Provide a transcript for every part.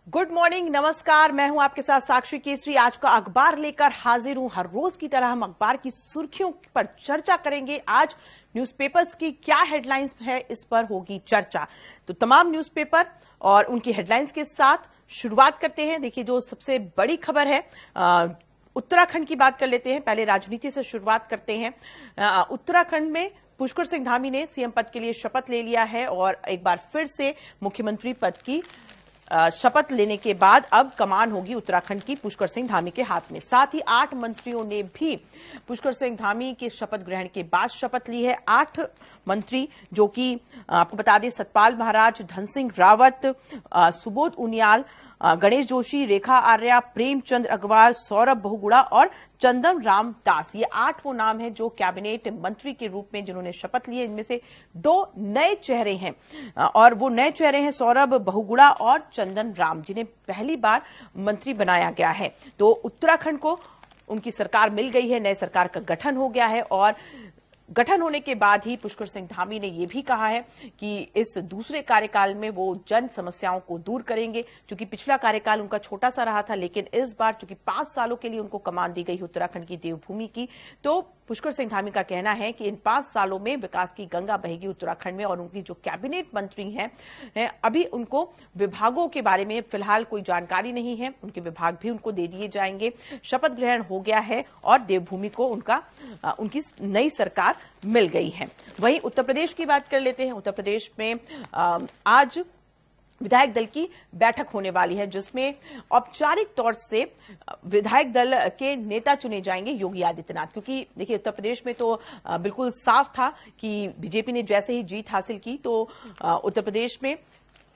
Good morning, नमस्कार। मैं हूं आपके साथ साक्षी केसरी। आज का अखबार लेकर हाजिर हूं। हर रोज की तरह हम अखबार की सुर्खियों पर चर्चा करेंगे। आज न्यूज़पेपर्स की क्या हेडलाइंस है, इस पर होगी चर्चा। तो तमाम न्यूज़पेपर और उनकी हेडलाइंस के साथ शुरुआत करते हैं। देखिए, जो सबसे बड़ी खबर है, उत्तराखंड की बात कर लेते हैं। पहले राजनीति से शुरुआत करते हैं। उत्तराखंड में पुष्कर सिंह धामी ने सीएम पद के लिए शपथ ले लिया है और एक बार फिर से मुख्यमंत्री पद की शपथ लेने के बाद अब कमान होगी उत्तराखंड की पुष्कर सिंह धामी के हाथ में। साथ ही 8 मंत्रियों ने भी पुष्कर सिंह धामी के शपथ ग्रहण के बाद शपथ ली है। 8 मंत्री, जो कि आपको बता दें, सतपाल महाराज, धन सिंह रावत, सुबोध उनियाल, गणेश जोशी, रेखा आर्या, प्रेमचंद अग्रवाल, सौरभ बहुगुणा और चंदन राम दास, ये 8 वो नाम है जो कैबिनेट मंत्री के रूप में जिन्होंने शपथ ली है। इनमें से 2 नए चेहरे हैं और वो नए चेहरे हैं सौरभ बहुगुणा और चंदन राम, जिन्हें पहली बार मंत्री बनाया गया है। तो उत्तराखंड को उनकी सरकार मिल गई है, नए सरकार का गठन हो गया है और गठन होने के बाद ही पुष्कर सिंह धामी ने यह भी कहा है कि इस दूसरे कार्यकाल में वो जन समस्याओं को दूर करेंगे। क्योंकि पिछला कार्यकाल उनका छोटा सा रहा था, लेकिन इस बार चूंकि 5 सालों के लिए उनको कमान दी गई उत्तराखंड की देवभूमि की, तो पुष्कर सिंह धामी का कहना है कि इन 5 सालों में विकास की गंगा बहेगी उत्तराखंड में। और उनकी जो कैबिनेट मंत्री हैं, अभी उनको विभागों के बारे में फिलहाल कोई जानकारी नहीं है, उनके विभाग भी उनको दे दिए जाएंगे। शपथ ग्रहण हो गया है और देवभूमि को उनकी नई सरकार मिल गई है। वहीं उत्तर प्रदेश की बात कर लेते हैं। उत्तर प्रदेश में आज विधायक दल की बैठक होने वाली है, जिसमें औपचारिक तौर से विधायक दल के नेता चुने जाएंगे योगी आदित्यनाथ। क्योंकि देखिए, उत्तर प्रदेश में तो बिल्कुल साफ था कि बीजेपी ने जैसे ही जीत हासिल की तो उत्तर प्रदेश में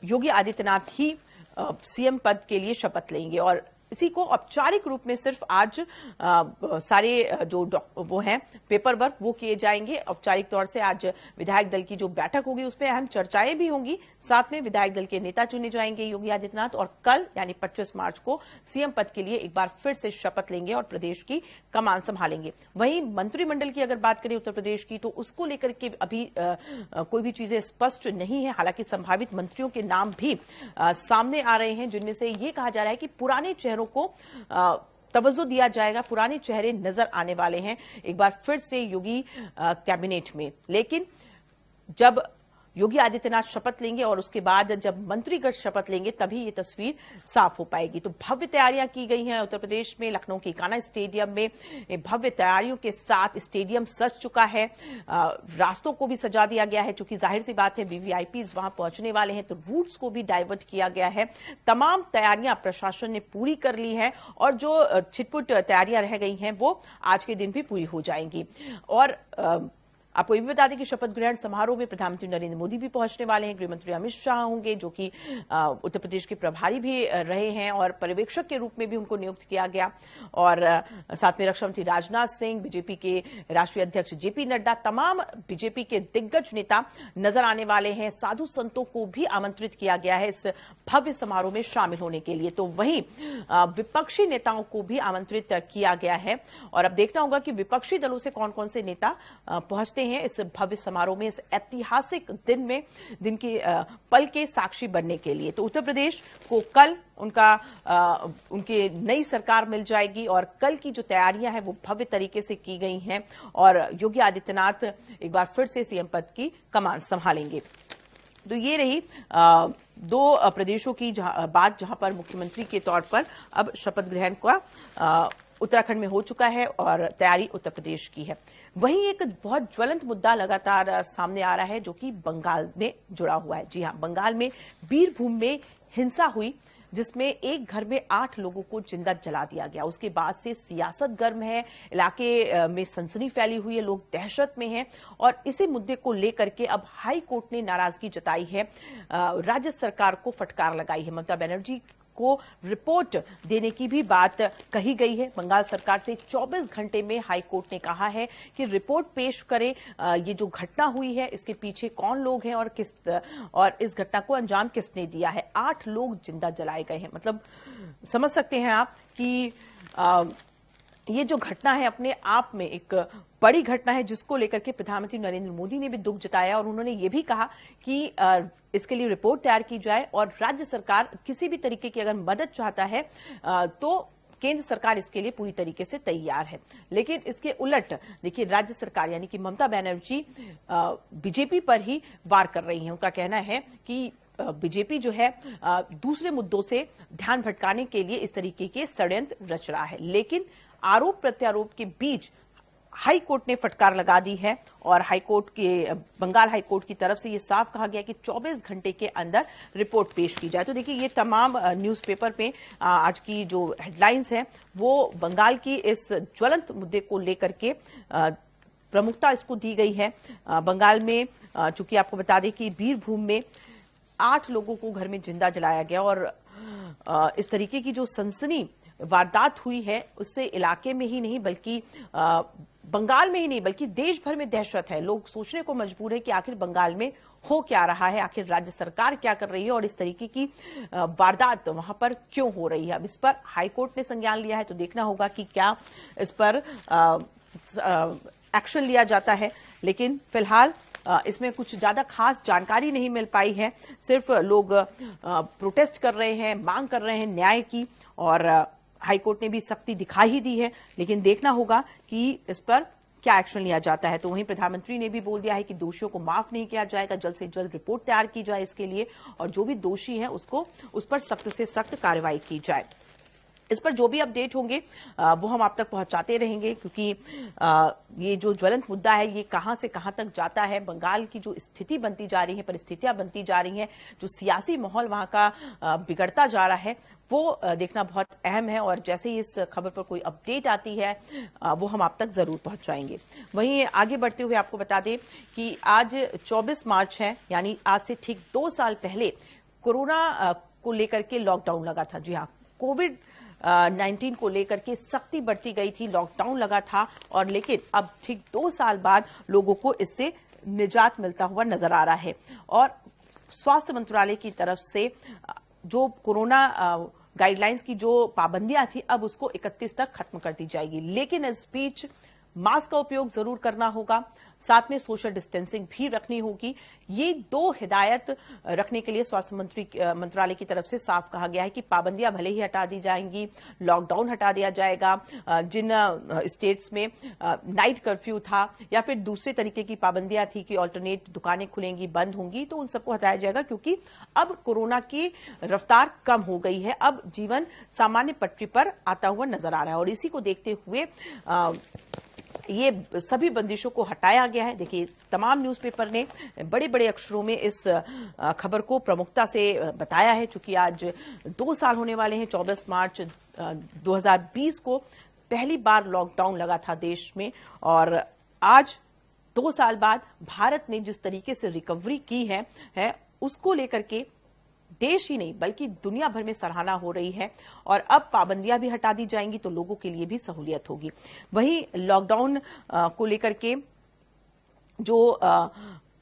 योगी आदित्यनाथ ही सीएम पद के लिए शपथ लेंगे और इसी को औपचारिक रूप में सिर्फ आज सारे जो वो हैं पेपर वर्क वो किए जाएंगे। औपचारिक तौर से आज विधायक दल की जो बैठक होगी उसमें अहम चर्चाएं भी होंगी। साथ में विधायक दल के नेता चुने जाएंगे योगी आदित्यनाथ और कल यानी 25 मार्च को सीएम पद के लिए एक बार फिर से शपथ लेंगे और प्रदेश की कमान संभालेंगे। वहीं मंत्रिमंडल की अगर बात करें उत्तर प्रदेश की, तो उसको लेकर के अभी कोई भी चीजें स्पष्ट नहीं है। हालांकि संभावित मंत्रियों के नाम भी सामने आ रहे हैं, जिनमें से ये कहा जा रहा है कि पुराने चेहरों को तवज्जो दिया जाएगा। पुराने चेहरे नजर आने वाले हैं एक बार फिर से योगी कैबिनेट में। लेकिन जब योगी आदित्यनाथ शपथ लेंगे और उसके बाद जब मंत्रीगण शपथ लेंगे, तभी ये तस्वीर साफ हो पाएगी। तो भव्य तैयारियां की गई हैं उत्तर प्रदेश में। लखनऊ के कान्हा स्टेडियम में भव्य तैयारियों के साथ स्टेडियम सज चुका है। रास्तों को भी सजा दिया गया है, क्योंकि जाहिर सी बात है वीवीआईपीज वहां पहुंचने वाले हैं, तो रूट्स को भी डाइवर्ट किया गया है। तमाम तैयारियां प्रशासन ने पूरी कर ली है और जो छिटपुट तैयारियां रह गई हैं वो आज के दिन भी पूरी हो जाएंगी। और आपको ये भी बता दें कि शपथ ग्रहण समारोह में प्रधानमंत्री नरेंद्र मोदी भी पहुंचने वाले हैं। गृहमंत्री अमित शाह होंगे, जो कि उत्तर प्रदेश के प्रभारी भी रहे हैं और पर्यवेक्षक के रूप में भी उनको नियुक्त किया गया। और साथ में रक्षा मंत्री राजनाथ सिंह, बीजेपी के राष्ट्रीय अध्यक्ष जेपी नड्डा, तमाम बीजेपी के दिग्गज नेता नजर आने वाले हैं। साधु संतों को भी आमंत्रित किया गया है इस भव्य समारोह में शामिल होने के लिए। तो वहीं विपक्षी नेताओं को भी आमंत्रित किया गया है और अब देखना होगा कि विपक्षी दलों से कौन कौन से नेता पहुंचते हैं इस भव्य समारोह में, इस ऐतिहासिक दिन के पल के साक्षी बनने के लिए। तो उत्तर प्रदेश को कल उनके नई सरकार मिल जाएगी और कल की जो तैयारियां हैं वो भव्य तरीके से की गई हैं और योगी आदित्यनाथ एक बार फिर से सीएम पद की कमान संभालेंगे। तो ये रही 2 प्रदेशों की बात, जहां पर मुख्यमंत्री के तौर पर अब शपथ ग्रहण का उत्तराखंड में हो चुका है और तैयारी उत्तर प्रदेश की है। वहीं एक बहुत ज्वलंत मुद्दा लगातार सामने आ रहा है, जो कि बंगाल में जुड़ा हुआ है। जी हां, बंगाल में बीरभूम में हिंसा हुई, जिसमें एक घर में 8 लोगों को जिंदा जला दिया गया। उसके बाद से सियासत गर्म है, इलाके में सनसनी फैली हुई है, लोग दहशत में हैं और इसी मुद्दे को लेकर के अब हाई कोर्ट ने नाराजगी जताई है, राज्य सरकार को फटकार लगाई है। ममता बनर्जी को रिपोर्ट देने की भी बात कही गई है। बंगाल सरकार से 24 घंटे में हाई कोर्ट ने कहा है कि रिपोर्ट पेश करें, ये जो घटना हुई है इसके पीछे कौन लोग हैं और इस घटना को अंजाम किसने दिया है। 8 लोग जिंदा जलाए गए हैं। मतलब समझ सकते हैं आप कि ये जो घटना है अपने आप में एक बड़ी घटना है, जिसको लेकर के प्रधानमंत्री नरेंद्र मोदी ने भी दुख जताया और उन्होंने ये भी कहा कि इसके लिए रिपोर्ट तैयार की जाए और राज्य सरकार किसी भी तरीके की अगर मदद चाहता है तो केंद्र सरकार इसके लिए पूरी तरीके से तैयार है। लेकिन इसके उलट देखिए राज्य सरकार यानी कि ममता बनर्जी बीजेपी पर ही वार कर रही हैं। उनका कहना है कि बीजेपी जो है दूसरे मुद्दों से ध्यान भटकाने के लिए इस तरीके के षड्यंत्र रच रहा है। लेकिन आरोप प्रत्यारोप के बीच हाई कोर्ट ने फटकार लगा दी है और बंगाल हाई कोर्ट की तरफ से ये साफ कहा गया कि 24 घंटे के अंदर रिपोर्ट पेश की जाए। तो देखिए ये तमाम न्यूज़पेपर में आज की जो हेडलाइंस है वो बंगाल की इस ज्वलंत मुद्दे को लेकर के प्रमुखता इसको दी गई है। बंगाल में चूंकि आपको बता दें कि बीरभूम में 8 लोगों को घर में जिंदा जलाया गया और इस तरीके की जो सनसनी वारदात हुई है उससे इलाके में ही नहीं बल्कि बंगाल में ही नहीं बल्कि देश भर में दहशत है। लोग सोचने को मजबूर है कि आखिर बंगाल में हो क्या रहा है, आखिर राज्य सरकार क्या कर रही है और इस तरीके की वारदात वहां पर क्यों हो रही है। अब इस पर हाईकोर्ट ने संज्ञान लिया है तो देखना होगा कि क्या इस पर एक्शन लिया जाता है। लेकिन फिलहाल इसमें कुछ ज्यादा खास जानकारी नहीं मिल पाई है। सिर्फ लोग प्रोटेस्ट कर रहे हैं, मांग कर रहे हैं न्याय की और हाईकोर्ट ने भी सख्ती दिखा ही दी है। लेकिन देखना होगा कि इस पर क्या एक्शन लिया जाता है। तो वहीं प्रधानमंत्री ने भी बोल दिया है कि दोषियों को माफ नहीं किया जाएगा, जल्द से जल्द रिपोर्ट तैयार की जाए इसके लिए और जो भी दोषी हैं उस पर सख्त से सख्त कार्रवाई की जाए। इस पर जो भी अपडेट होंगे वो हम आप तक पहुंचाते रहेंगे क्योंकि ये जो ज्वलंत मुद्दा है ये कहां से कहां तक जाता है, बंगाल की जो स्थिति बनती जा रही है, परिस्थितियां बनती जा रही हैं, जो सियासी माहौल वहां का बिगड़ता जा रहा है वो देखना बहुत अहम है। और जैसे ही इस खबर पर कोई अपडेट आती है वो हम आप तक जरूर पहुंचाएंगे। वहीं आगे बढ़ते हुए आपको बता दें कि आज 24 मार्च है यानी आज से ठीक 2 साल पहले कोरोना को लेकर के लॉकडाउन लगा था। जी हाँ, कोविड-19 को लेकर के सख्ती बढ़ती गई थी, लॉकडाउन लगा था और लेकिन अब ठीक 2 साल बाद लोगों को इससे निजात मिलता हुआ नजर आ रहा है। और स्वास्थ्य मंत्रालय की तरफ से जो कोरोना गाइडलाइंस की जो पाबंदियां थी अब उसको 31 तक खत्म कर दी जाएगी। लेकिन इस बीच मास्क का उपयोग जरूर करना होगा, साथ में सोशल डिस्टेंसिंग भी रखनी होगी। ये 2 हिदायत रखने के लिए स्वास्थ्य मंत्रालय की तरफ से साफ कहा गया है कि पाबंदियां भले ही हटा दी जाएंगी, लॉकडाउन हटा दिया जाएगा, जिन स्टेट्स में नाइट कर्फ्यू था या फिर दूसरे तरीके की पाबंदियां थी कि ऑल्टरनेट दुकानें खुलेंगी बंद होंगी तो उन सबको हटाया जाएगा क्योंकि अब कोरोना की रफ्तार कम हो गई है, अब जीवन सामान्य पटरी पर आता हुआ नजर आ रहा है और इसी को देखते हुए ये सभी बंदिशों को हटाया गया है। देखिए तमाम न्यूज़पेपर ने बड़े बड़े अक्षरों में इस खबर को प्रमुखता से बताया है। चूंकि आज 2 साल होने वाले हैं, 24 मार्च 2020 को पहली बार लॉकडाउन लगा था देश में और आज 2 साल बाद भारत ने जिस तरीके से रिकवरी की है उसको लेकर के देश ही नहीं बल्कि दुनिया भर में सराहना हो रही है और अब पाबंदियां भी हटा दी जाएंगी तो लोगों के लिए भी सहूलियत होगी। वहीं लॉकडाउन को लेकर के जो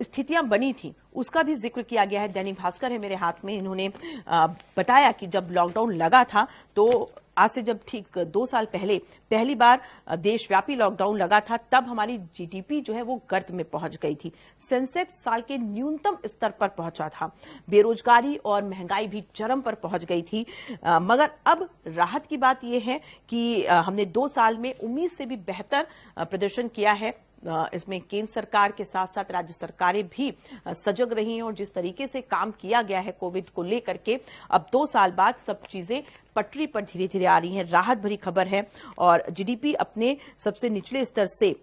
स्थितियां बनी थी उसका भी जिक्र किया गया है। दैनिक भास्कर है मेरे हाथ में, इन्होंने बताया कि जब लॉकडाउन लगा था तो आज से जब ठीक 2 साल पहले पहली बार देशव्यापी लॉकडाउन लगा था तब हमारी जीडीपी जो है वो गर्त में पहुंच गई थी, सेंसेक्स साल के न्यूनतम स्तर पर पहुंचा था, बेरोजगारी और महंगाई भी चरम पर पहुंच गई थी। मगर अब राहत की बात यह है कि हमने 2 साल में उम्मीद से भी बेहतर प्रदर्शन किया है। इसमें केंद्र सरकार के साथ साथ राज्य सरकारें भी सजग रही हैं और जिस तरीके से काम किया गया है कोविड को लेकर के अब 2 साल बाद सब चीजें पटरी पर धीरे धीरे आ रही हैं। राहत भरी खबर है और जीडीपी अपने सबसे निचले स्तर से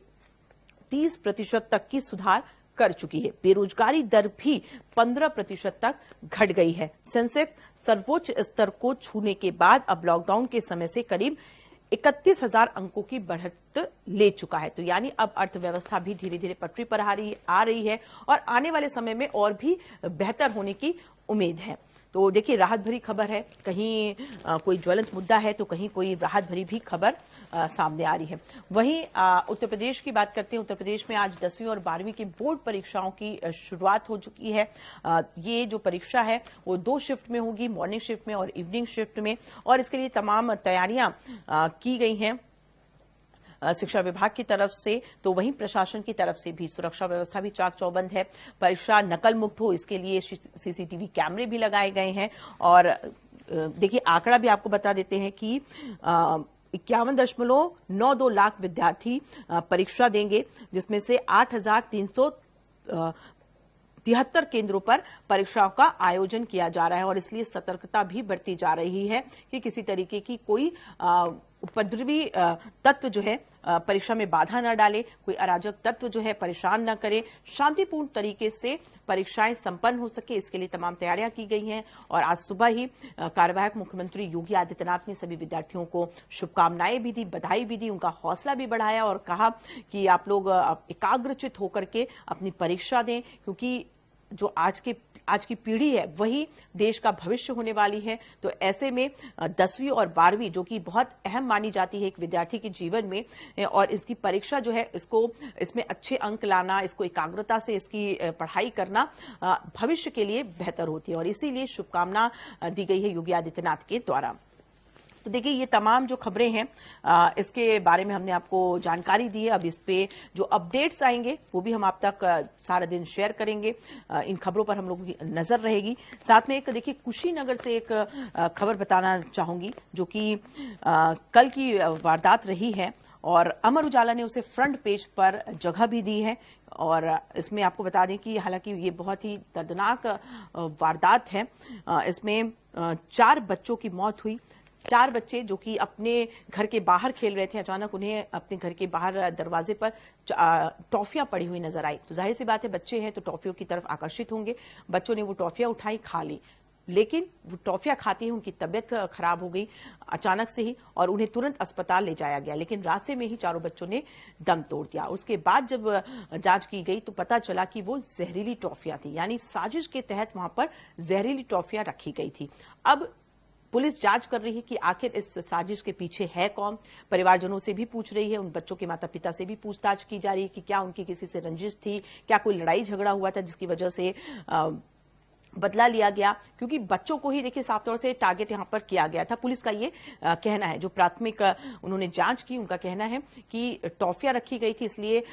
30% तक की सुधार कर चुकी है। बेरोजगारी दर भी 15% तक घट गई है। सेंसेक्स सर्वोच्च स्तर को छूने के बाद अब लॉकडाउन के समय से करीब 31,000 अंकों की बढ़त ले चुका है। तो यानी अब अर्थव्यवस्था भी धीरे धीरे पटरी पर आ रही है और आने वाले समय में और भी बेहतर होने की उम्मीद है। तो देखिए राहत भरी खबर है, कहीं कोई ज्वलंत मुद्दा है तो कहीं कोई राहत भरी भी खबर सामने आ रही है। वहीं उत्तर प्रदेश की बात करते हैं। उत्तर प्रदेश में आज 10वीं और 12वीं की बोर्ड परीक्षाओं की शुरुआत हो चुकी है। ये जो परीक्षा है वो 2 शिफ्ट में होगी, मॉर्निंग शिफ्ट में और इवनिंग शिफ्ट में, और इसके लिए तमाम तैयारियां की गई हैं। शिक्षा विभाग की तरफ से तो वहीं प्रशासन की तरफ से भी सुरक्षा व्यवस्था भी चाक चौबंद है। परीक्षा नकल मुक्त हो इसके लिए सीसीटीवी कैमरे भी लगाए गए हैं। और देखिए आंकड़ा भी आपको बता देते हैं कि 51.92 लाख विद्यार्थी परीक्षा देंगे, जिसमें से 8,373 केंद्रों पर परीक्षाओं का आयोजन किया जा रहा है। और इसलिए सतर्कता भी बढ़ती जा रही है कि किसी तरीके की कोई उपद्रवी तत्व जो है परीक्षा में बाधा न डाले, कोई अराजक तत्व जो है परेशान न करे, शांतिपूर्ण तरीके से परीक्षाएं संपन्न हो सके, इसके लिए तमाम तैयारियां की गई हैं। और आज सुबह ही कार्यवाहक मुख्यमंत्री योगी आदित्यनाथ ने सभी विद्यार्थियों को शुभकामनाएं भी दी, बधाई भी दी, उनका हौसला भी बढ़ाया और कहा कि आप लोग एकाग्रचित होकर के अपनी परीक्षा दें, क्योंकि जो आज की पीढ़ी है वही देश का भविष्य होने वाली है। तो ऐसे में 10वीं और 12वीं जो कि बहुत अहम मानी जाती है एक विद्यार्थी के जीवन में, और इसकी परीक्षा जो है इसमें अच्छे अंक लाना, इसको एकाग्रता से इसकी पढ़ाई करना भविष्य के लिए बेहतर होती है। और इसीलिए शुभकामना दी गई है योगी आदित्यनाथ के द्वारा। तो देखिए ये तमाम जो खबरें हैं इसके बारे में हमने आपको जानकारी दी है। अब इस पे जो अपडेट्स आएंगे वो भी हम आप तक सारा दिन शेयर करेंगे। इन खबरों पर हम लोगों की नजर रहेगी। साथ में एक देखिए कुशीनगर से एक खबर बताना चाहूंगी जो कि कल की वारदात रही है और अमर उजाला ने उसे फ्रंट पेज पर जगह भी दी है। और इसमें आपको बता दें कि हालांकि ये बहुत ही दर्दनाक वारदात है। इसमें 4 बच्चों की मौत हुई। 4 बच्चे जो कि अपने घर के बाहर खेल रहे थे, अचानक उन्हें अपने घर के बाहर दरवाजे पर टॉफियां पड़ी हुई नजर आई। तो जाहिर सी बात है बच्चे हैं तो टॉफियों की तरफ आकर्षित होंगे। बच्चों ने वो टॉफियां उठाई, खा ली, लेकिन वो टॉफियां खाते ही उनकी तबीयत खराब हो गई अचानक से ही और उन्हें तुरंत अस्पताल ले जाया गया। लेकिन रास्ते में ही चारों बच्चों ने दम तोड़ दिया। उसके बाद जब जांच की गई तो पता चला कि वो जहरीली टॉफियां थी, यानी साजिश के तहत वहां पर जहरीली टॉफियां रखी गई थी। अब पुलिस जांच कर रही है कि आखिर इस साजिश के पीछे है कौन। परिवारजनों से भी पूछ रही है, उन बच्चों के माता पिता से भी पूछताछ की जा रही है कि क्या उनकी किसी से रंजिश थी, क्या कोई लड़ाई झगड़ा हुआ था जिसकी वजह से बदला लिया गया। क्योंकि बच्चों को ही देखिए साफ तौर से टारगेट यहां पर किया गया था। पुलिस का ये कहना है, जो प्राथमिक उन्होंने जांच की उनका कहना है कि टॉफियां रखी गई थी, इसलिए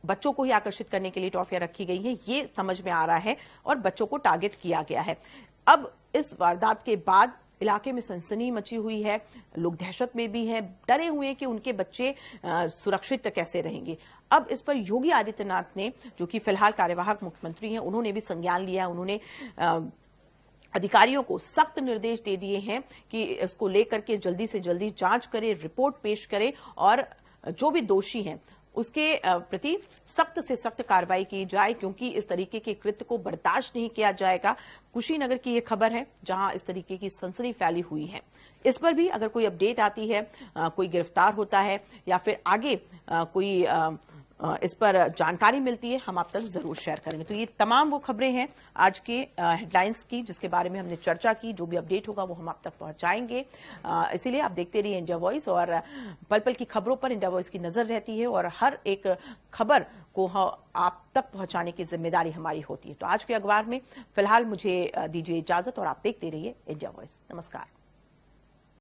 बच्चों को ही आकर्षित करने के लिए टॉफियां रखी गई हैं, ये समझ में आ रहा है और बच्चों को टारगेट किया गया है। अब इस वारदात के बाद इलाके में सनसनी मची हुई है, लोग दहशत में भी हैं, डरे हुए हैं कि उनके बच्चे सुरक्षित कैसे रहेंगे। अब इस पर योगी आदित्यनाथ ने, जो कि फिलहाल कार्यवाहक मुख्यमंत्री हैं, उन्होंने भी संज्ञान लिया है। उन्होंने अधिकारियों को सख्त निर्देश दे दिए हैं कि इसको लेकर के जल्दी से जल्दी जांच करें, रिपोर्ट पेश करें और जो भी दोषी हैं उसके प्रति सख्त से सख्त कार्रवाई की जाए, क्योंकि इस तरीके के कृत्य को बर्दाश्त नहीं किया जाएगा। कुशीनगर की ये खबर है जहां इस तरीके की सनसनी फैली हुई है। इस पर भी अगर कोई अपडेट आती है, कोई गिरफ्तार होता है या फिर आगे कोई इस पर जानकारी मिलती है, हम आप तक जरूर शेयर करेंगे। तो ये तमाम वो खबरें हैं आज के हेडलाइंस की जिसके बारे में हमने चर्चा की। जो भी अपडेट होगा वो हम आप तक पहुंचाएंगे। इसीलिए आप देखते रहिए इंडिया वॉइस और पल पल की खबरों पर इंडिया वॉइस की नजर रहती है और हर एक खबर को आप तक पहुंचाने की जिम्मेदारी हमारी होती है। तो आज के अखबार में फिलहाल मुझे दीजिए इजाजत और आप देखते रहिए इंडिया वॉइस। नमस्कार।